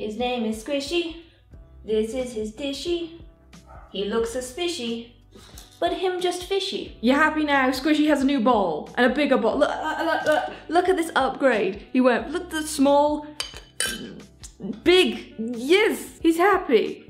His name is Squishy. This is his dishy. He looks suspicious, but him just fishy. You happy now? Squishy has a new ball and a bigger ball. Look at this upgrade. He went, look at the small, big. Yes, he's happy.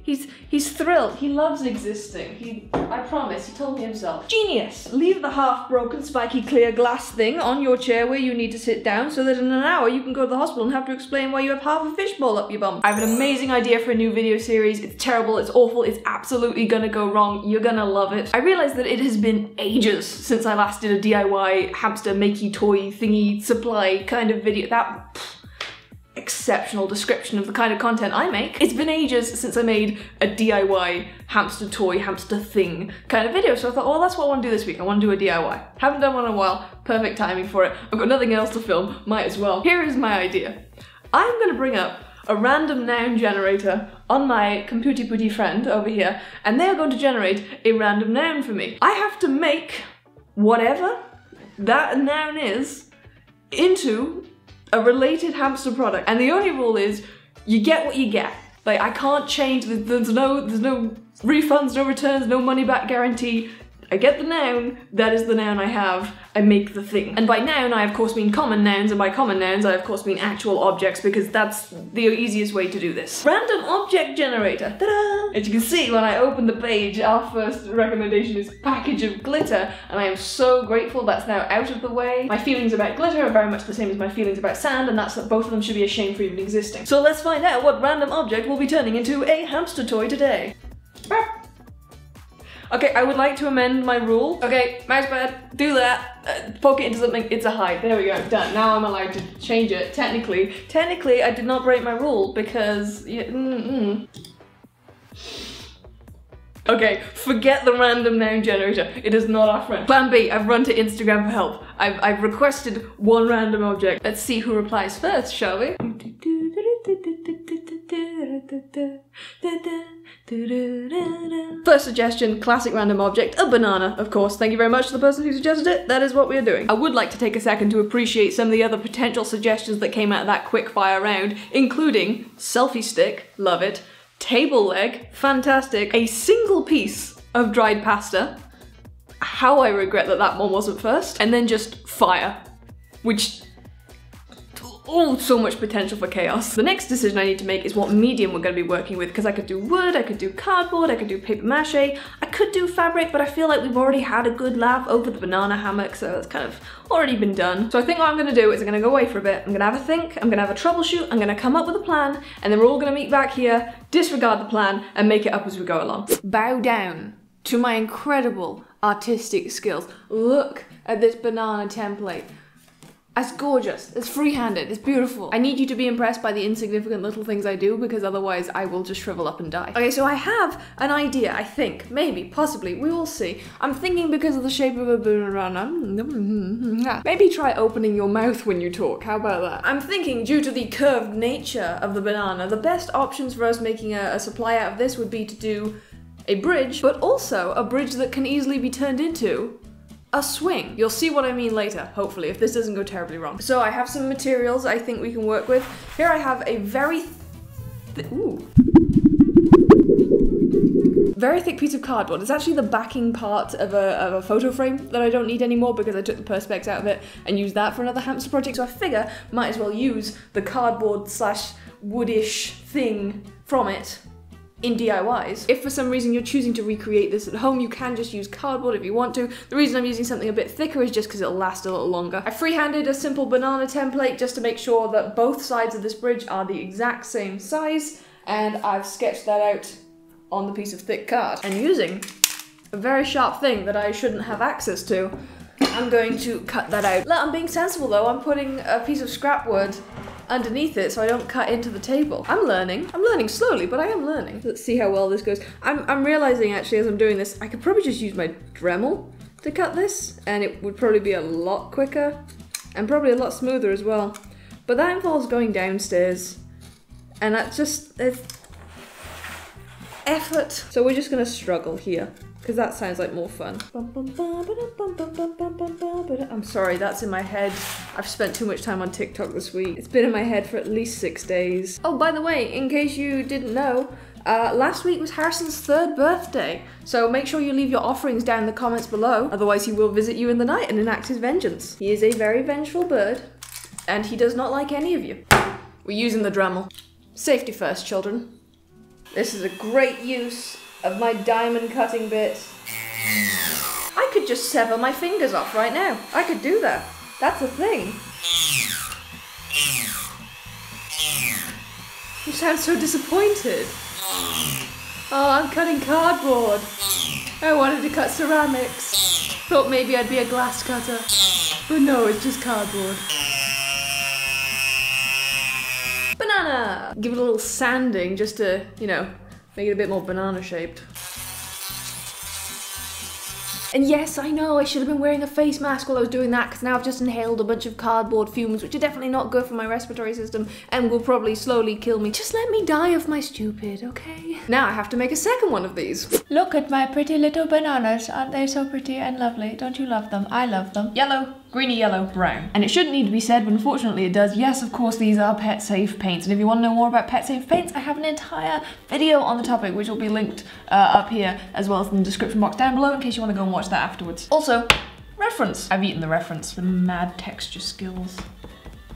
He's thrilled. He loves existing. I promise, he told me himself. Genius. Leave the half-broken spiky clear glass thing on your chair where you need to sit down so that in an hour you can go to the hospital and have to explain why you have half a fishbowl up your bum. I have an amazing idea for a new video series. It's terrible, it's awful, it's absolutely gonna go wrong. You're gonna love it. I realized that it has been ages since I last did a DIY hamster makey toy thingy supply kind of video. That exceptional description of the kind of content I make. It's been ages since I made a DIY hamster toy, hamster thing kind of video, so I thought, well, that's what I want to do this week. I want to do a DIY. Haven't done one in a while, perfect timing for it. I've got nothing else to film, might as well. Here is my idea. I'm gonna bring up a random noun generator on my computy putty friend over here, and they're going to generate a random noun for me. I have to make whatever that noun is into a related hamster product, and the only rule is you get what you get. Like, I can't change. There's no refunds, no returns, no money back guarantee. I get the noun, that is the noun I have, I make the thing. And by noun I of course mean common nouns, and by common nouns I of course mean actual objects, because that's the easiest way to do this. Random object generator, ta-da! As you can see when I open the page, our first recommendation is package of glitter, and I am so grateful that's now out of the way. My feelings about glitter are very much the same as my feelings about sand, and that's that both of them should be ashamed for even existing. So let's find out what random object will be turning into a hamster toy today. Okay, I would like to amend my rule. Okay, mousepad, do that. Poke it into something, it's a hide. There we go, done. Now I'm allowed to change it, technically. Technically, I did not break my rule because... Okay, forget the random noun generator. It is not our friend. Plan B, I've run to Instagram for help. I've requested one random object. Let's see who replies first, shall we? First suggestion, classic random object, a banana, of course. Thank you very much to the person who suggested it. That is what we are doing. I would like to take a second to appreciate some of the other potential suggestions that came out of that quick fire round, including selfie stick, love it, table leg, fantastic, a single piece of dried pasta, how I regret that that one wasn't first, and then just fire, which... oh, so much potential for chaos. The next decision I need to make is what medium we're going to be working with, because I could do wood, I could do cardboard, I could do paper mache, I could do fabric, but I feel like we've already had a good laugh over the banana hammock, so it's kind of already been done. So I think what I'm going to do is I'm going to go away for a bit, I'm going to have a think, I'm going to have a troubleshoot, I'm going to come up with a plan, and then we're all going to meet back here, disregard the plan, and make it up as we go along. Bow down to my incredible artistic skills. Look at this banana template. It's gorgeous, it's free-handed, it's beautiful. I need you to be impressed by the insignificant little things I do, because otherwise I will just shrivel up and die. Okay, so I have an idea, I think. Maybe, possibly, we will see. I'm thinking because of the shape of a banana. Maybe try opening your mouth when you talk, how about that? I'm thinking due to the curved nature of the banana, the best options for us making a supply out of this would be to do a bridge, but also a bridge that can easily be turned into a swing. You'll see what I mean later, hopefully, if this doesn't go terribly wrong. So I have some materials I think we can work with. Here I have a very thick piece of cardboard. It's actually the backing part of a photo frame that I don't need anymore because I took the perspex out of it and used that for another hamster project, so I figure might as well use the cardboard slash woodish thing from it in DIYs. If for some reason you're choosing to recreate this at home, you can just use cardboard if you want to. The reason I'm using something a bit thicker is just because it'll last a little longer. I freehanded a simple banana template just to make sure that both sides of this bridge are the exact same size, and I've sketched that out on the piece of thick card. And using a very sharp thing that I shouldn't have access to, I'm going to cut that out. Look, I'm being sensible though, I'm putting a piece of scrap wood underneath it so I don't cut into the table. I'm learning slowly, but I am learning. Let's see how well this goes. I'm realizing actually as I'm doing this, I could probably just use my Dremel to cut this, and it would probably be a lot quicker and probably a lot smoother as well. But that involves going downstairs, and that's just, it's effort. So we're just gonna struggle here, because that sounds like more fun. I'm sorry, that's in my head. I've spent too much time on TikTok this week. It's been in my head for at least 6 days. Oh, by the way, in case you didn't know, last week was Harrison's 3rd birthday, so make sure you leave your offerings down in the comments below, otherwise he will visit you in the night and enact his vengeance. He is a very vengeful bird, and he does not like any of you. We're using the Dremel. Safety first, children. This is a great use of my diamond cutting bit. I could just sever my fingers off right now. I could do that. That's a thing. You sound so disappointed. Oh, I'm cutting cardboard. I wanted to cut ceramics. Thought maybe I'd be a glass cutter. But no, it's just cardboard. Banana! Give it a little sanding just to, you know, make it a bit more banana shaped. And yes, I know I should have been wearing a face mask while I was doing that, because now I've just inhaled a bunch of cardboard fumes, which are definitely not good for my respiratory system and will probably slowly kill me. Just let me die of my stupid, okay? Now I have to make a second one of these. Look at my pretty little bananas. Aren't they so pretty and lovely? Don't you love them? I love them. Yellow, greeny yellow, brown. And it shouldn't need to be said, but unfortunately it does. Yes, of course, these are pet safe paints. And if you want to know more about pet safe paints, I have an entire video on the topic, which will be linked up here, as well as in the description box down below, in case you want to go and watch that afterwards. Also, reference. I've eaten the reference. The mad texture skills.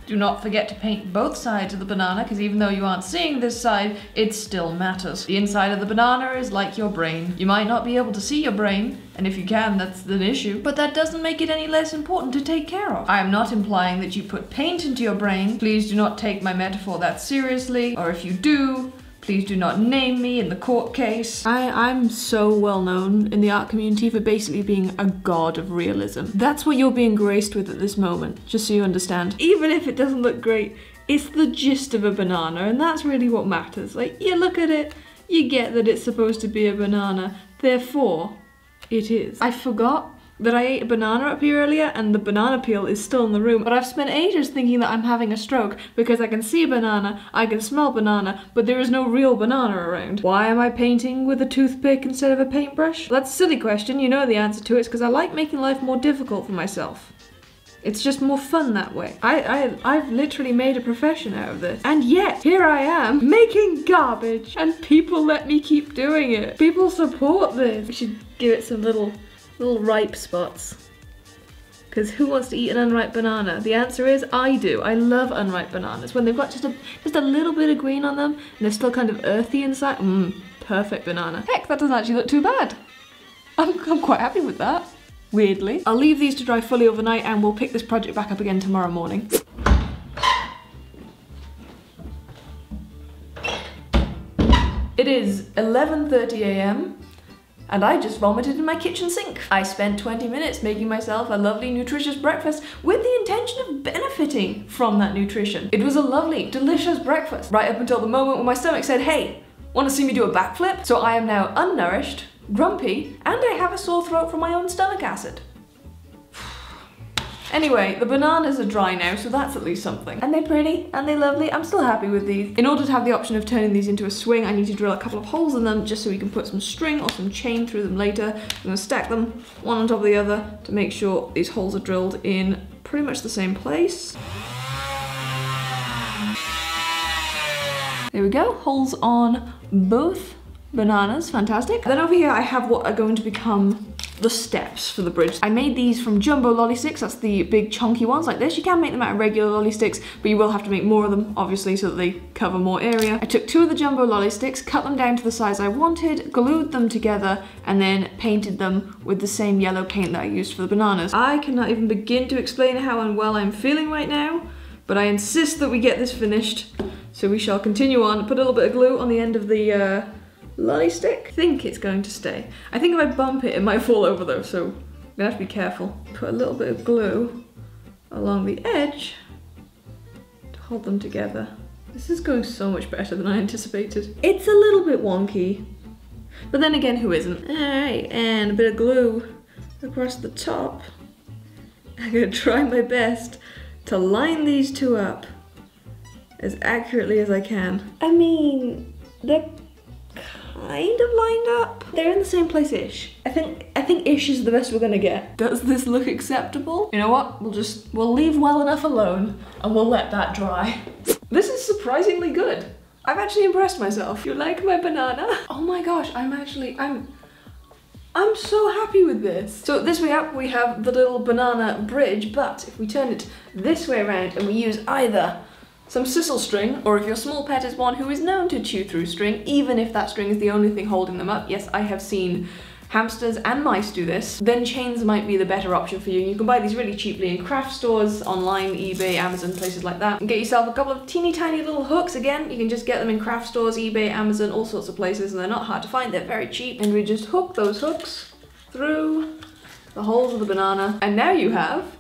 Do not forget to paint both sides of the banana, because even though you aren't seeing this side, it still matters. The inside of the banana is like your brain. You might not be able to see your brain, and if you can, that's an issue, but that doesn't make it any less important to take care of. I am not implying that you put paint into your brain. Please do not take my metaphor that seriously, or if you do, please do not name me in the court case. I'm so well known in the art community for basically being a god of realism. That's what you're being graced with at this moment, just so you understand. Even if it doesn't look great, it's the gist of a banana, and that's really what matters. Like, you look at it, you get that it's supposed to be a banana, therefore, it is. I forgot that I ate a banana up here earlier and the banana peel is still in the room, but I've spent ages thinking that I'm having a stroke because I can see a banana, I can smell banana, but there is no real banana around. Why am I painting with a toothpick instead of a paintbrush? That's a silly question, you know the answer to it. It's because I like making life more difficult for myself. It's just more fun that way. I've literally made a profession out of this. And yet, here I am, making garbage, and people let me keep doing it. People support this. We should give it some little ripe spots. Because who wants to eat an unripe banana? The answer is I do. I love unripe bananas. When they've got just a little bit of green on them, and they're still kind of earthy inside. Perfect banana. Heck, that doesn't actually look too bad. I'm quite happy with that, weirdly. I'll leave these to dry fully overnight and we'll pick this project back up again tomorrow morning. It is 11:30 AM. and I just vomited in my kitchen sink. I spent 20 minutes making myself a lovely nutritious breakfast with the intention of benefiting from that nutrition. It was a lovely, delicious breakfast, right up until the moment when my stomach said, hey, want to see me do a backflip? So I am now unnourished, grumpy, and I have a sore throat from my own stomach acid. Anyway, the bananas are dry now, so that's at least something. And they're pretty, and they're lovely. I'm still happy with these. In order to have the option of turning these into a swing, I need to drill a couple of holes in them just so we can put some string or some chain through them later. I'm gonna stack them one on top of the other to make sure these holes are drilled in pretty much the same place. There we go, holes on both bananas, fantastic. Then over here I have what are going to become the steps for the bridge. I made these from jumbo lolly sticks, that's the big chunky ones like this. You can make them out of regular lolly sticks, but you will have to make more of them, obviously, so that they cover more area. I took 2 of the jumbo lolly sticks, cut them down to the size I wanted, glued them together, and then painted them with the same yellow paint that I used for the bananas. I cannot even begin to explain how unwell I'm feeling right now, but I insist that we get this finished, so we shall continue on. Put a little bit of glue on the end of the lolly stick. I think it's going to stay. I think if I bump it, it might fall over though, so I'm gonna have to be careful. Put a little bit of glue along the edge to hold them together. This is going so much better than I anticipated. It's a little bit wonky, but then again, who isn't? All right, and a bit of glue across the top. I'm gonna try my best to line these 2 up as accurately as I can. I mean, they're kind of lined up. They're in the same place-ish. I think ish is the best we're gonna get. Does this look acceptable? You know what? We'll leave well enough alone and we'll let that dry. This is surprisingly good. I've actually impressed myself. You like my banana? Oh my gosh, I'm so happy with this. So this way up we have the little banana bridge, but if we turn it this way around and we use either some sisal string, or if your small pet is one who is known to chew through string, even if that string is the only thing holding them up, yes, I have seen hamsters and mice do this, then chains might be the better option for you. You can buy these really cheaply in craft stores, online, eBay, Amazon, places like that, and get yourself a couple of teeny tiny little hooks. Again, you can just get them in craft stores, eBay, Amazon, all sorts of places, and they're not hard to find, they're very cheap. And we just hook those hooks through the holes of the banana, and now you have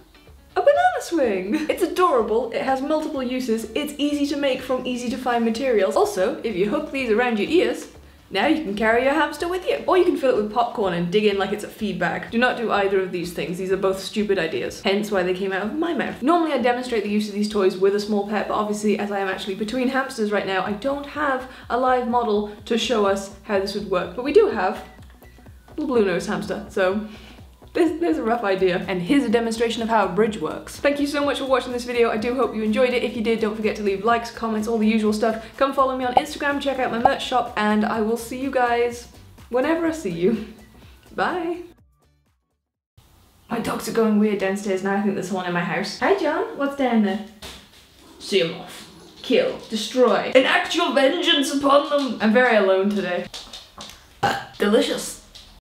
a banana swing! It's adorable, it has multiple uses, it's easy to make from easy to find materials. Also, if you hook these around your ears, now you can carry your hamster with you. Or you can fill it with popcorn and dig in like it's a feed bag. Do not do either of these things, these are both stupid ideas. Hence why they came out of my mouth. Normally I demonstrate the use of these toys with a small pet, but obviously as I am actually between hamsters right now, I don't have a live model to show us how this would work. But we do have a little blue-nosed hamster, so there's a rough idea. And here's a demonstration of how a bridge works. Thank you so much for watching this video. I do hope you enjoyed it. If you did, don't forget to leave likes, comments, all the usual stuff. Come follow me on Instagram, check out my merch shop, and I will see you guys whenever I see you. Bye. My dogs are going weird downstairs now. I think there's someone in my house. Hi John, what's down there? See him off. Kill. Destroy. Enact your vengeance upon them. I'm very alone today. Delicious.